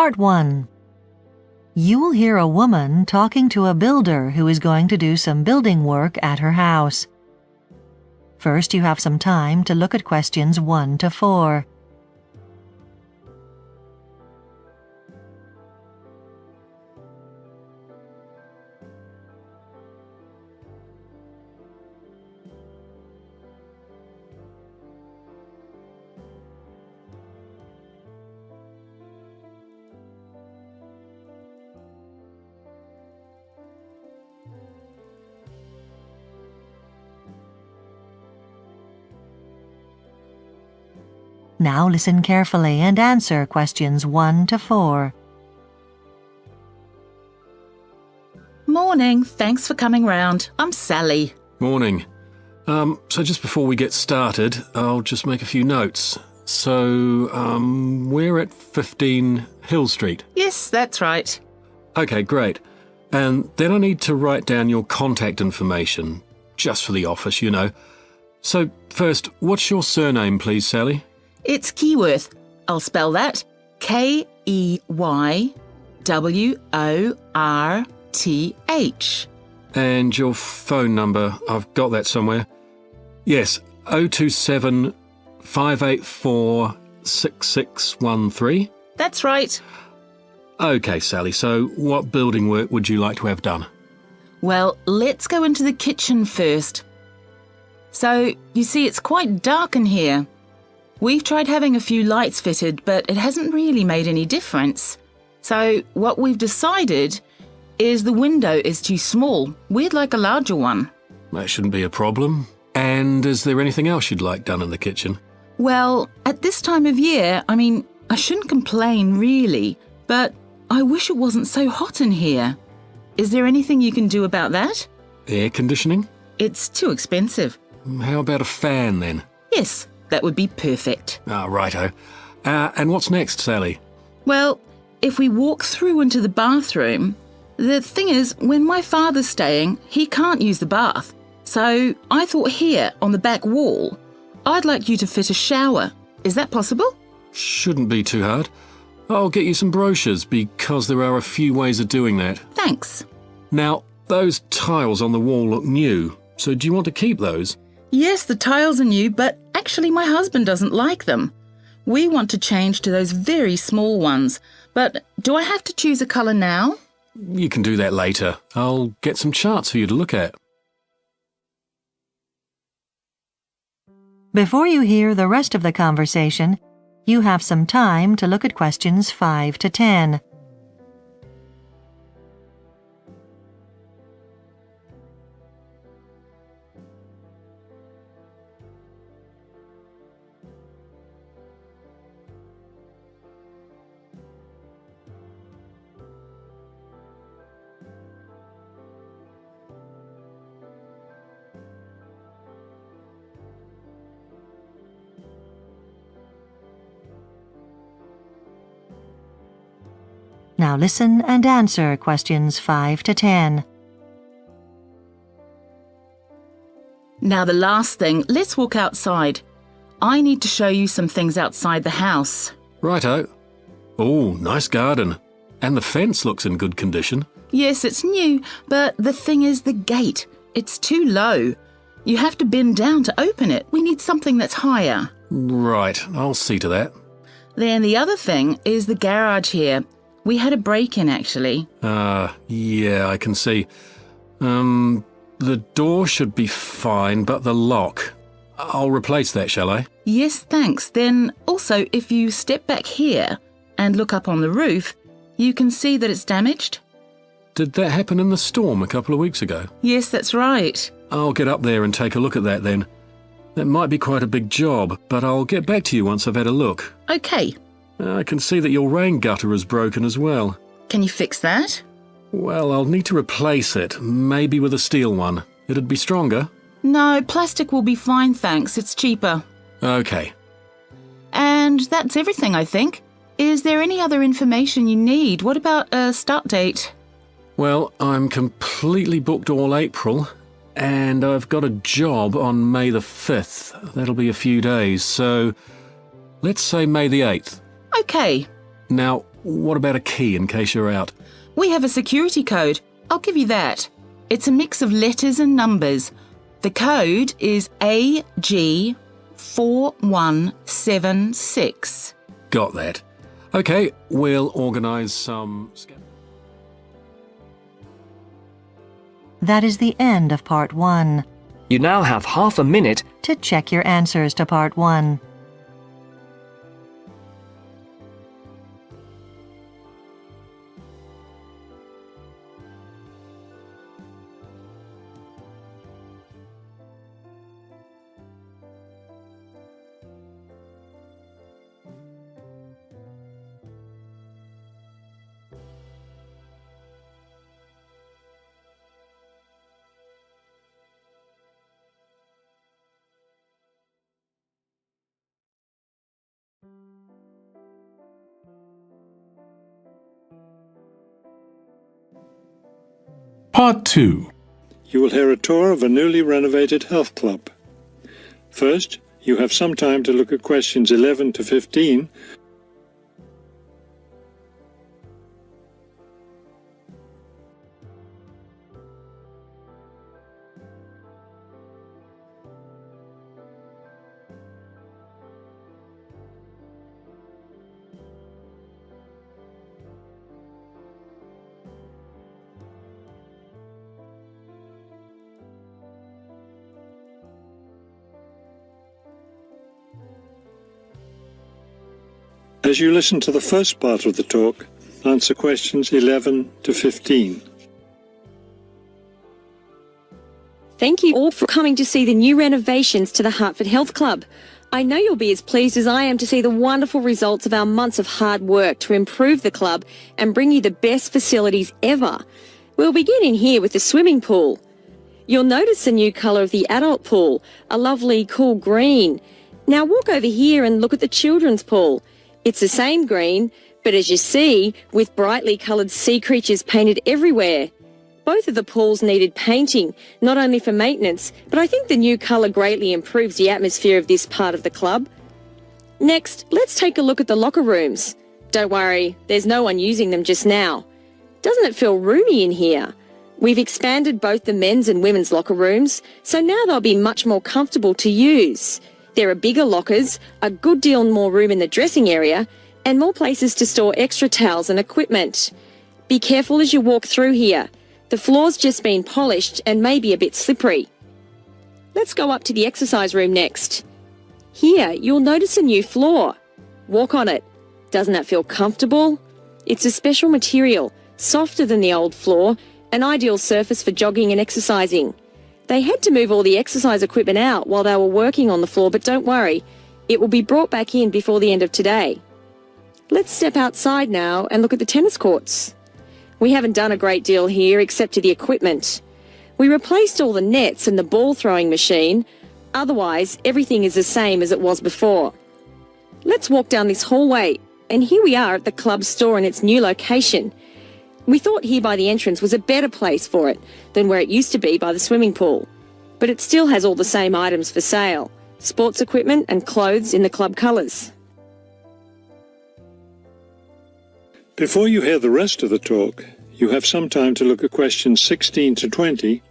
Part 1. You will hear a woman talking to a builder who is going to do some building work at her house. First, you have some time to look at questions 1 to 4. Now listen carefully and answer questions 1 to 4. Morning, thanks for coming round. I'm Sally. Morning. So just before we get started, I'll just make a few notes. So, we're at 15 Hill Street. Yes, that's right. Okay, great. And then I need to write down your contact information, just for the office, you know. So, first, what's your surname, please, Sally? It's Keyworth. I'll spell that. Keyworth. And your phone number, I've got that somewhere. Yes, 027 584 6613. That's right. Okay, Sally, so what building work would you like to have done? Well, let's go into the kitchen first. So, you see, it's quite dark in here. We've tried having a few lights fitted, but it hasn't really made any difference. So, what we've decided is the window is too small. We'd like a larger one. That shouldn't be a problem. And is there anything else you'd like done in the kitchen? Well, at this time of year, I shouldn't complain really, but I wish it wasn't so hot in here. Is there anything you can do about that? Air conditioning? It's too expensive. How about a fan then? Yes, that would be perfect. Righto. And what's next, Sally? Well, if we walk through into the bathroom, the thing is, when my father's staying, he can't use the bath. So I thought here, on the back wall, I'd like you to fit a shower. Is that possible? Shouldn't be too hard. I'll get you some brochures because there are a few ways of doing that. Thanks. Now, those tiles on the wall look new, so do you want to keep those? Yes, the tiles are new, but actually my husband doesn't like them. We want to change to those very small ones, but do I have to choose a colour now? You can do that later. I'll get some charts for you to look at. Before you hear the rest of the conversation, you have some time to look at questions 5 to 10. Now listen and answer questions 5 to 10. Now the last thing, let's walk outside. I need to show you some things outside the house. Righto. Oh, nice garden. And the fence looks in good condition. Yes, it's new, but the thing is the gate. It's too low. You have to bend down to open it. We need something that's higher. Right, I'll see to that. Then the other thing is the garage here. We had a break-in, actually. Yeah, I can see. The door should be fine, but the lock. I'll replace that, shall I? Yes, thanks. Then also, if you step back here and look up on the roof, you can see that it's damaged. Did that happen in the storm a couple of weeks ago? Yes, that's right. I'll get up there and take a look at that then. That might be quite a big job, but I'll get back to you once I've had a look. Okay. I can see that your rain gutter is broken as well. Can you fix that? Well, I'll need to replace it, maybe with a steel one. It'd be stronger. No, plastic will be fine, thanks. It's cheaper. Okay. And that's everything, I think. Is there any other information you need? What about a start date? Well, I'm completely booked all April, and I've got a job on May the 5th. That'll be a few days, so let's say May the 8th. Okay. Now, what about a key in case you're out? We have a security code. I'll give you that. It's a mix of letters and numbers. The code is AG4176. Got that. OK, we'll organise some... That is the end of Part 1. You now have half a minute To check your answers to Part 1. Part 2. You will hear a tour of a newly renovated health club. First, you have some time to look at questions 11 to 15. As you listen to the first part of the talk, answer questions 11 to 15. Thank you all for coming to see the new renovations to the Hertford Health Club. I know you'll be as pleased as I am to see the wonderful results of our months of hard work to improve the club and bring you the best facilities ever. We'll begin in here with the swimming pool. You'll notice the new colour of the adult pool, a lovely cool green. Now walk over here and look at the children's pool. It's the same green, but as you see, with brightly coloured sea creatures painted everywhere. Both of the pools needed painting, not only for maintenance, but I think the new colour greatly improves the atmosphere of this part of the club. Next, let's take a look at the locker rooms. Don't worry, there's no one using them just now. Doesn't it feel roomy in here? We've expanded both the men's and women's locker rooms, so now they'll be much more comfortable to use. There are bigger lockers, a good deal more room in the dressing area, and more places to store extra towels and equipment. Be careful as you walk through here. The floor's just been polished and may be a bit slippery. Let's go up to the exercise room next. Here, you'll notice a new floor. Walk on it. Doesn't that feel comfortable? It's a special material, softer than the old floor, an ideal surface for jogging and exercising. They had to move all the exercise equipment out while they were working on the floor, but don't worry, it will be brought back in before the end of today. Let's step outside now and look at the tennis courts. We haven't done a great deal here except to the equipment. We replaced all the nets and the ball throwing machine. Otherwise, everything is the same as it was before. Let's walk down this hallway, and here we are at the club store in its new location. We thought here by the entrance was a better place for it than where it used to be by the swimming pool. But it still has all the same items for sale, sports equipment and clothes in the club colours. Before you hear the rest of the talk, you have some time to look at questions 16 to 20.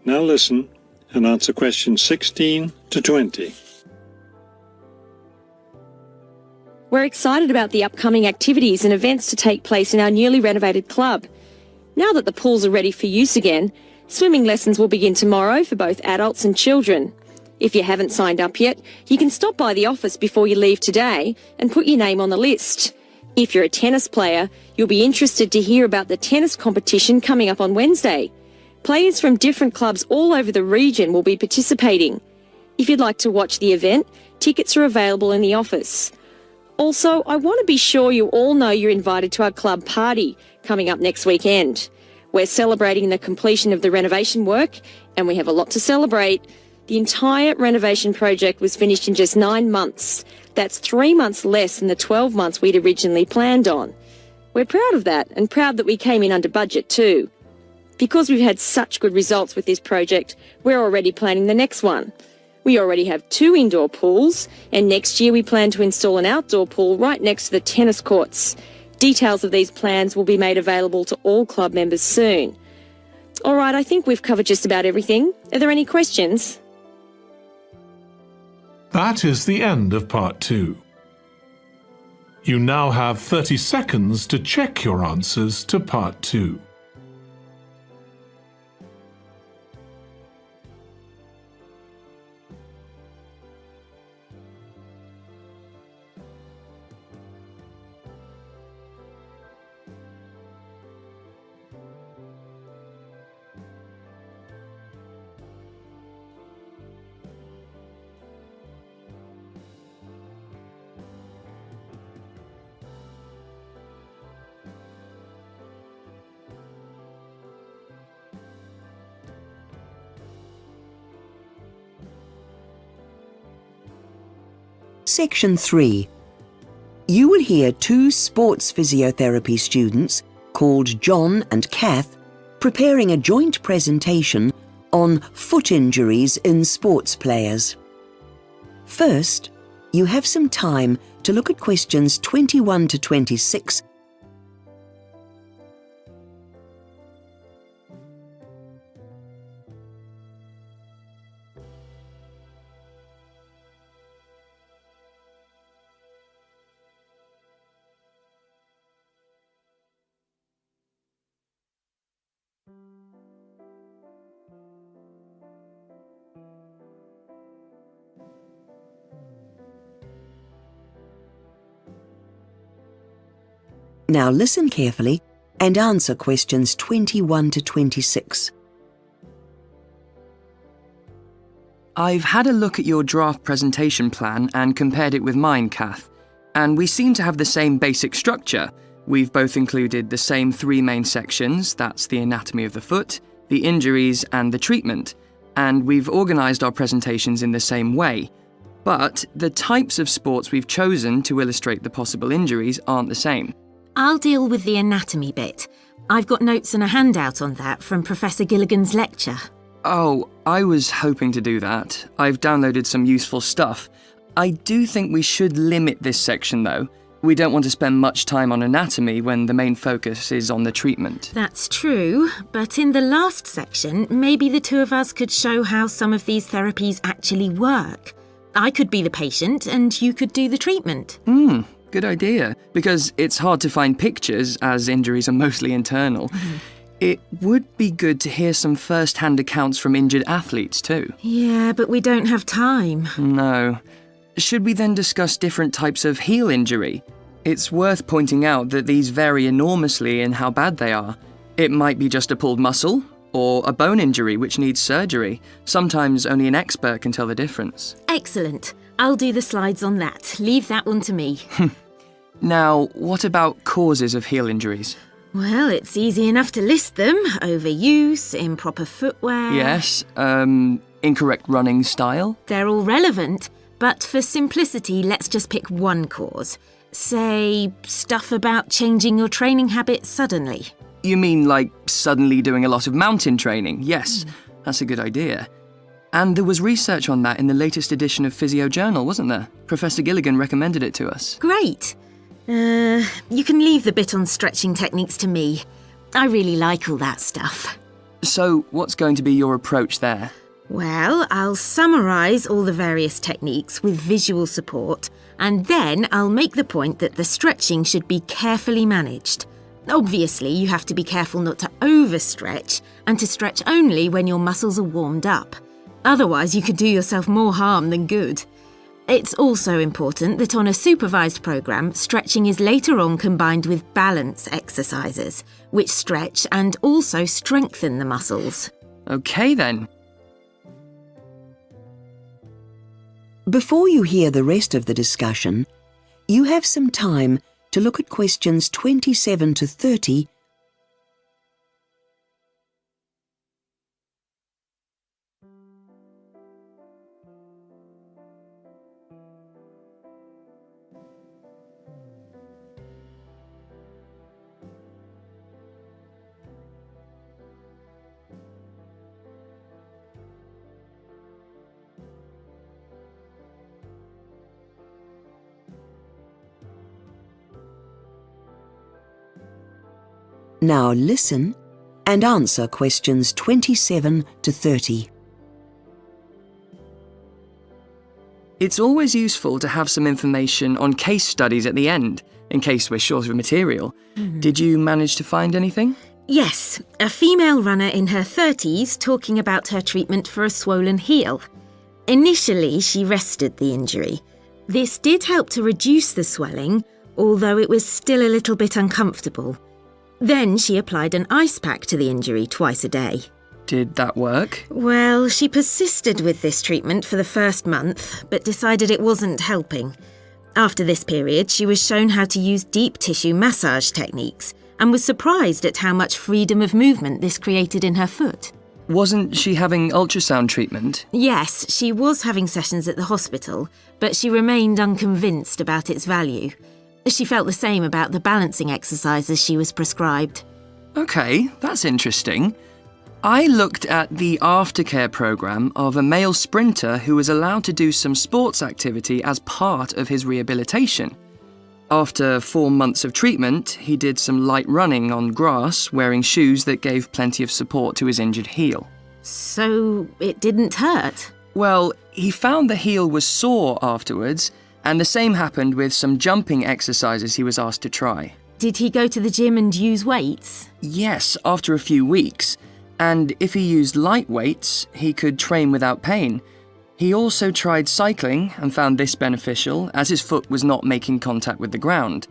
Now listen and answer questions 16 to 20. We're excited about the upcoming activities and events to take place in our newly renovated club. Now that the pools are ready for use again, swimming lessons will begin tomorrow for both adults and children. If you haven't signed up yet, you can stop by the office before you leave today and put your name on the list. If you're a tennis player, you'll be interested to hear about the tennis competition coming up on Wednesday. Players from different clubs all over the region will be participating. If you'd like to watch the event, tickets are available in the office. Also, I want to be sure you all know you're invited to our club party coming up next weekend. We're celebrating the completion of the renovation work, and we have a lot to celebrate. The entire renovation project was finished in just 9 months. That's 3 months less than the 12 months we'd originally planned on. We're proud of that, and proud that we came in under budget too. Because we've had such good results with this project, we're already planning the next one. We already have 2 indoor pools, and next year we plan to install an outdoor pool right next to the tennis courts. Details of these plans will be made available to all club members soon. All right, I think we've covered just about everything. Are there any questions? That is the end of part 2. You now have 30 seconds to check your answers to part 2. Section 3. You will hear 2 sports physiotherapy students called John and Kath preparing a joint presentation on foot injuries in sports players. First, you have some time to look at questions 21 to 26. Now listen carefully and answer questions 21 to 26. I've had a look at your draft presentation plan and compared it with mine, Kath, and we seem to have the same basic structure. We've both included the same 3 main sections, that's the anatomy of the foot, the injuries and the treatment, and we've organised our presentations in the same way. But the types of sports we've chosen to illustrate the possible injuries aren't the same. I'll deal with the anatomy bit. I've got notes and a handout on that from Professor Gilligan's lecture. Oh, I was hoping to do that. I've downloaded some useful stuff. I do think we should limit this section though. We don't want to spend much time on anatomy when the main focus is on the treatment. That's true, but in the last section, maybe the 2 of us could show how some of these therapies actually work. I could be the patient and you could do the treatment. Good idea, because it's hard to find pictures as injuries are mostly internal. It would be good to hear some first-hand accounts from injured athletes too. Yeah, but we don't have time. No. Should we then discuss different types of heel injury? It's worth pointing out that these vary enormously in how bad they are. It might be just a pulled muscle, or a bone injury which needs surgery. Sometimes only an expert can tell the difference. Excellent. I'll do the slides on that. Leave that one to me. Now, what about causes of heel injuries? Well, it's easy enough to list them. Overuse, improper footwear. Yes, incorrect running style. They're all relevant, but for simplicity, let's just pick one cause. Say, stuff about changing your training habits suddenly. You mean like suddenly doing a lot of mountain training? Yes, that's a good idea. And there was research on that in the latest edition of Physio Journal, wasn't there? Professor Gilligan recommended it to us. Great. You can leave the bit on stretching techniques to me. I really like all that stuff. So, what's going to be your approach there? Well, I'll summarise all the various techniques with visual support, and then I'll make the point that the stretching should be carefully managed. Obviously, you have to be careful not to overstretch, and to stretch only when your muscles are warmed up. Otherwise, you could do yourself more harm than good. It's also important that on a supervised programme, stretching is later on combined with balance exercises, which stretch and also strengthen the muscles. Okay then. Before you hear the rest of the discussion, You have some time to look at questions 27 to 30. Now listen and answer questions 27 to 30. It's always useful to have some information on case studies at the end, in case we're short of material. Did you manage to find anything? Yes, a female runner in her 30s talking about her treatment for a swollen heel. Initially, she rested the injury. This did help to reduce the swelling, although it was still a little bit uncomfortable. Then she applied an ice pack to the injury twice a day. Did that work? Well, she persisted with this treatment for the first month, but decided it wasn't helping. After this period, she was shown how to use deep tissue massage techniques and was surprised at how much freedom of movement this created in her foot. Wasn't she having ultrasound treatment? Yes, she was having sessions at the hospital, but she remained unconvinced about its value. She felt the same about the balancing exercises she was prescribed. Okay, that's interesting. I looked at the aftercare program of a male sprinter who was allowed to do some sports activity as part of his rehabilitation. After 4 months of treatment, he did some light running on grass, wearing shoes that gave plenty of support to his injured heel. So it didn't hurt? Well, he found the heel was sore afterwards, and the same happened with some jumping exercises he was asked to try. Did he go to the gym and use weights? Yes, after a few weeks. And if he used light weights, he could train without pain. He also tried cycling and found this beneficial, as his foot was not making contact with the ground.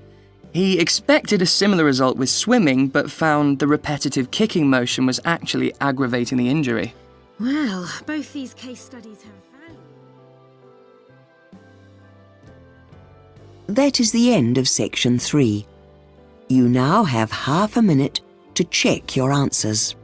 He expected a similar result with swimming, but found the repetitive kicking motion was actually aggravating the injury. Well, both these case studies have value. That is the end of section 3. You now have half a minute to check your answers.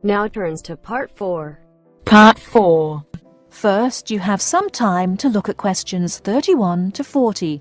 Now turns to Part 4. Part 4. First, you have some time to look at questions 31 to 40.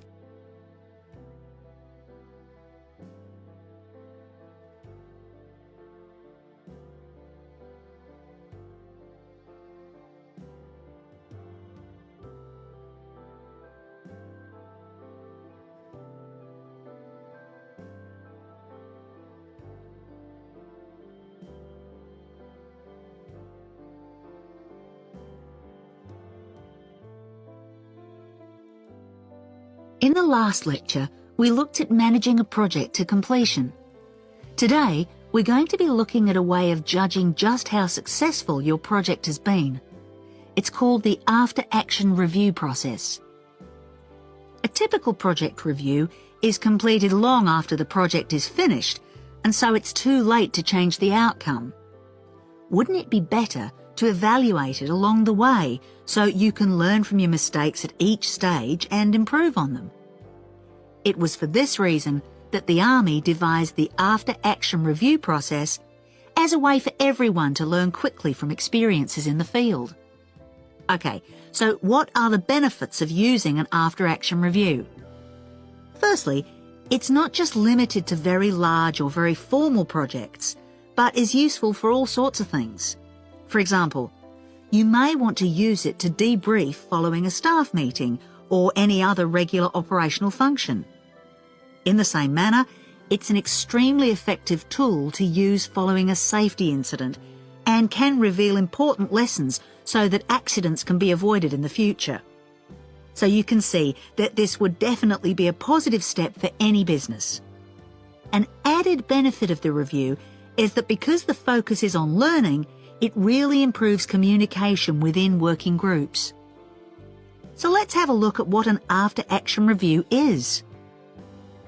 In the last lecture, we looked at managing a project to completion. Today, we're going to be looking at a way of judging just how successful your project has been. It's called the after-action review process. A typical project review is completed long after the project is finished, and so it's too late to change the outcome. Wouldn't it be better to evaluate it along the way so you can learn from your mistakes at each stage and improve on them? It was for this reason that the Army devised the after-action review process as a way for everyone to learn quickly from experiences in the field. Okay, so what are the benefits of using an after-action review? Firstly, it's not just limited to very large or very formal projects, but is useful for all sorts of things. For example, you may want to use it to debrief following a staff meeting or any other regular operational function. In the same manner, it's an extremely effective tool to use following a safety incident, and can reveal important lessons so that accidents can be avoided in the future. So you can see that this would definitely be a positive step for any business. An added benefit of the review is that because the focus is on learning, it really improves communication within working groups. So let's have a look at what an after-action review is.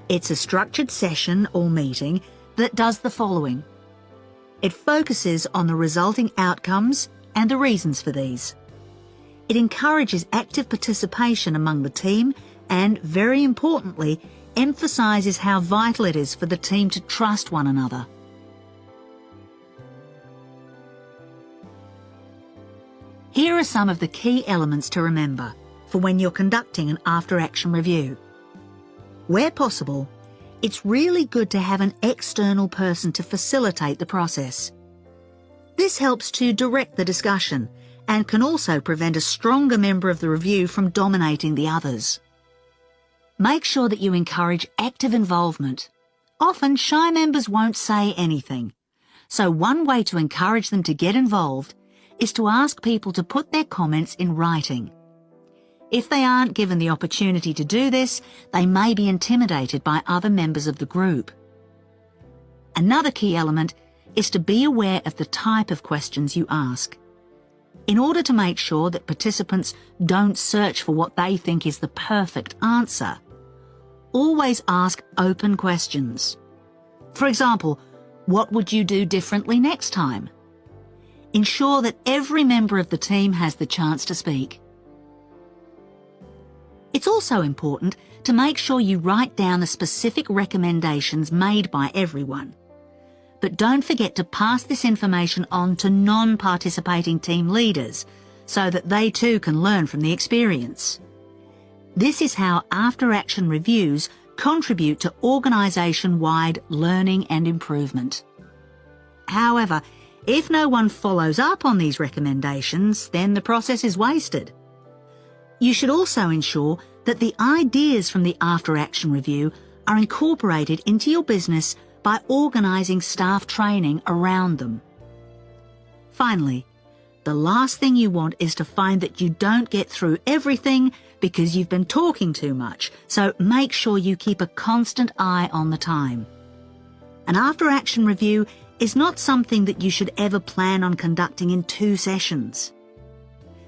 It's a structured session or meeting that does the following. It focuses on the resulting outcomes and the reasons for these. It encourages active participation among the team and, very importantly, emphasises how vital it is for the team to trust one another. Here are some of the key elements to remember for when you're conducting an after-action review. Where possible, it's really good to have an external person to facilitate the process. This helps to direct the discussion and can also prevent a stronger member of the review from dominating the others. Make sure that you encourage active involvement. Often, shy members won't say anything. So one way to encourage them to get involved is to ask people to put their comments in writing. If they aren't given the opportunity to do this, they may be intimidated by other members of the group. Another key element is to be aware of the type of questions you ask. In order to make sure that participants don't search for what they think is the perfect answer, always ask open questions. For example, what would you do differently next time? Ensure that every member of the team has the chance to speak. It's also important to make sure you write down the specific recommendations made by everyone. But don't forget to pass this information on to non-participating team leaders so that they too can learn from the experience. This is how after-action reviews contribute to organisation-wide learning and improvement. However, if no one follows up on these recommendations, then the process is wasted. You should also ensure that the ideas from the after-action review are incorporated into your business by organising staff training around them. Finally, the last thing you want is to find that you don't get through everything because you've been talking too much, so make sure you keep a constant eye on the time. An after-action review is not something that you should ever plan on conducting in 2 sessions.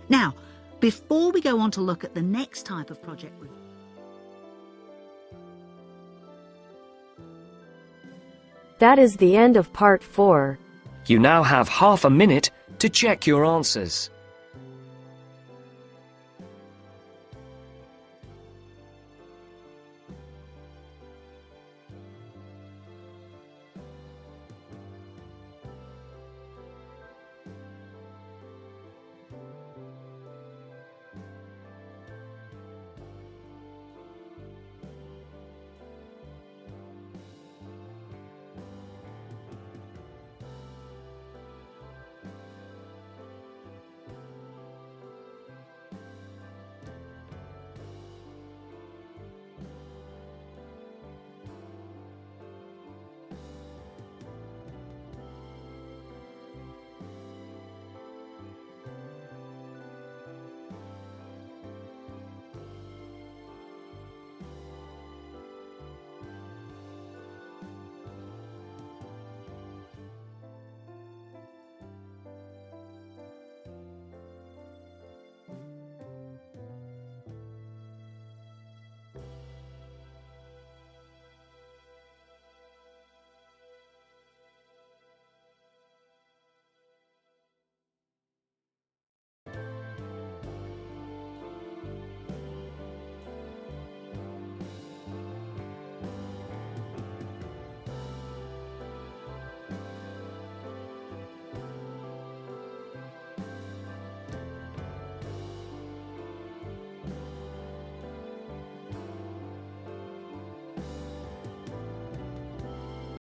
Now, before we go on to look at the next type of project review, That is the end of part 4. You now have half a minute to check your answers.